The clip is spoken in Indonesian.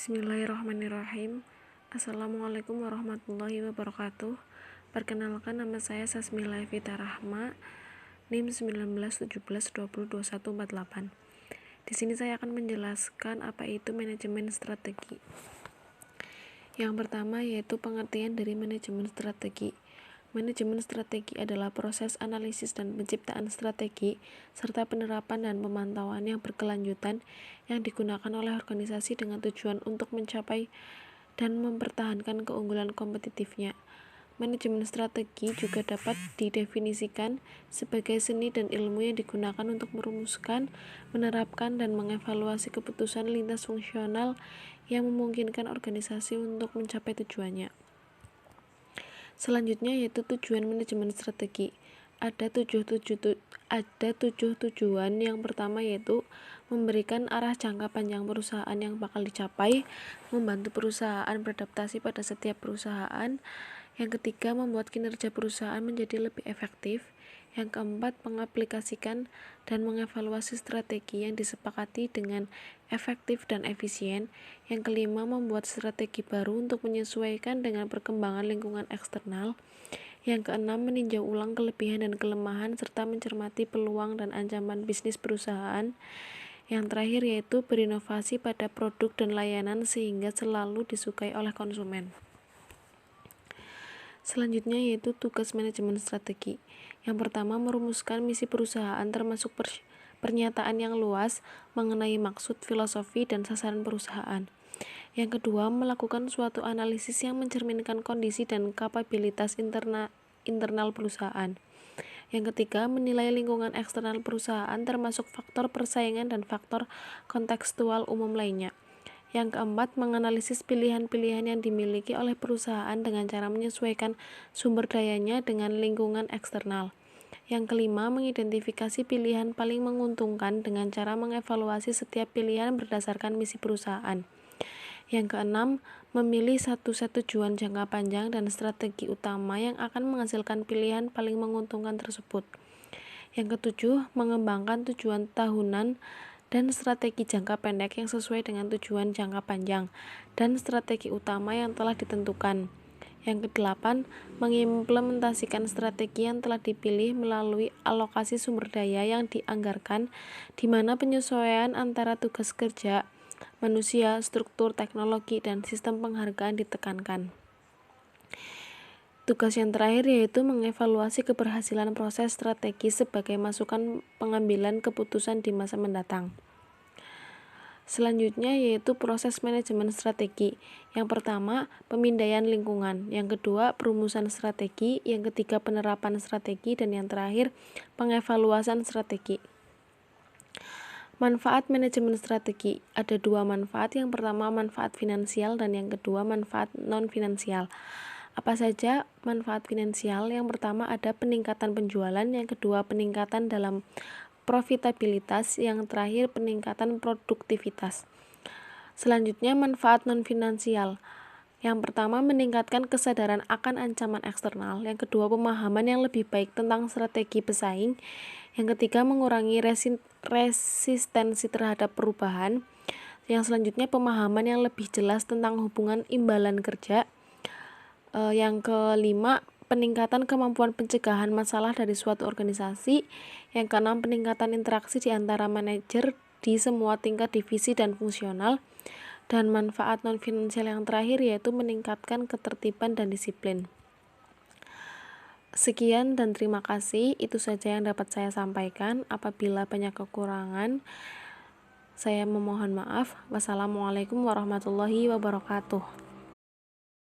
Bismillahirrahmanirrahim. Assalamualaikum warahmatullahi wabarakatuh. Perkenalkan, nama saya Sasmila Evita Rahma, NIM 1917202148. Di sini saya akan menjelaskan apa itu manajemen strategi. Yang pertama yaitu pengertian dari manajemen strategi. Manajemen strategi adalah proses analisis dan penciptaan strategi serta penerapan dan pemantauan yang berkelanjutan yang digunakan oleh organisasi dengan tujuan untuk mencapai dan mempertahankan keunggulan kompetitifnya. Manajemen strategi juga dapat didefinisikan sebagai seni dan ilmu yang digunakan untuk merumuskan, menerapkan, dan mengevaluasi keputusan lintas fungsional yang memungkinkan organisasi untuk mencapai tujuannya. Selanjutnya yaitu tujuan manajemen strategi. Ada tujuh tujuan. Yang pertama yaitu memberikan arah jangka panjang perusahaan yang bakal dicapai, membantu perusahaan beradaptasi pada setiap perusahaan. Yang ketiga, membuat kinerja perusahaan menjadi lebih efektif. Yang keempat, mengaplikasikan dan mengevaluasi strategi yang disepakati dengan efektif dan efisien. Yang kelima, membuat strategi baru untuk menyesuaikan dengan perkembangan lingkungan eksternal. Yang keenam, meninjau ulang kelebihan dan kelemahan serta mencermati peluang dan ancaman bisnis perusahaan. Yang terakhir yaitu berinovasi pada produk dan layanan sehingga selalu disukai oleh konsumen. Selanjutnya yaitu tugas manajemen strategi. Yang pertama, merumuskan misi perusahaan termasuk pernyataan yang luas mengenai maksud, filosofi, dan sasaran perusahaan. Yang kedua, melakukan suatu analisis yang mencerminkan kondisi dan kapabilitas internal perusahaan. Yang ketiga, menilai lingkungan eksternal perusahaan termasuk faktor persaingan dan faktor kontekstual umum lainnya. Yang keempat, menganalisis pilihan-pilihan yang dimiliki oleh perusahaan dengan cara menyesuaikan sumber dayanya dengan lingkungan eksternal. Yang kelima, mengidentifikasi pilihan paling menguntungkan dengan cara mengevaluasi setiap pilihan berdasarkan misi perusahaan. Yang keenam, memilih satu set tujuan jangka panjang dan strategi utama yang akan menghasilkan pilihan paling menguntungkan tersebut. Yang ketujuh, mengembangkan tujuan tahunan dan strategi jangka pendek yang sesuai dengan tujuan jangka panjang dan strategi utama yang telah ditentukan. Yang kedelapan, mengimplementasikan strategi yang telah dipilih melalui alokasi sumber daya yang dianggarkan, di mana penyesuaian antara tugas kerja, manusia, struktur, teknologi, dan sistem penghargaan ditekankan. Tugas yang terakhir yaitu mengevaluasi keberhasilan proses strategi sebagai masukan pengambilan keputusan di masa mendatang. Selanjutnya yaitu proses manajemen strategi. Yang pertama, pemindaian lingkungan. Yang kedua, perumusan strategi. Yang ketiga, penerapan strategi. Dan yang terakhir, pengevaluasan strategi. Manfaat manajemen strategi. Ada dua manfaat. Yang pertama, manfaat finansial, dan yang kedua, manfaat non-finansial. Apa saja manfaat finansial? Yang pertama ada peningkatan penjualan, yang kedua peningkatan dalam profitabilitas, yang terakhir peningkatan produktivitas. Selanjutnya manfaat non-finansial. Yang pertama meningkatkan kesadaran akan ancaman eksternal, yang kedua pemahaman yang lebih baik tentang strategi pesaing, yang ketiga mengurangi resistensi terhadap perubahan, yang selanjutnya pemahaman yang lebih jelas tentang hubungan imbalan kerja. Yang kelima, peningkatan kemampuan pencegahan masalah dari suatu organisasi. Yang keenam, peningkatan interaksi di antara manajer di semua tingkat divisi dan fungsional. Dan manfaat non-finansial yang terakhir yaitu meningkatkan ketertiban dan disiplin. Sekian dan terima kasih. Itu saja yang dapat saya sampaikan. Apabila banyak kekurangan, saya memohon maaf. Wassalamualaikum warahmatullahi wabarakatuh.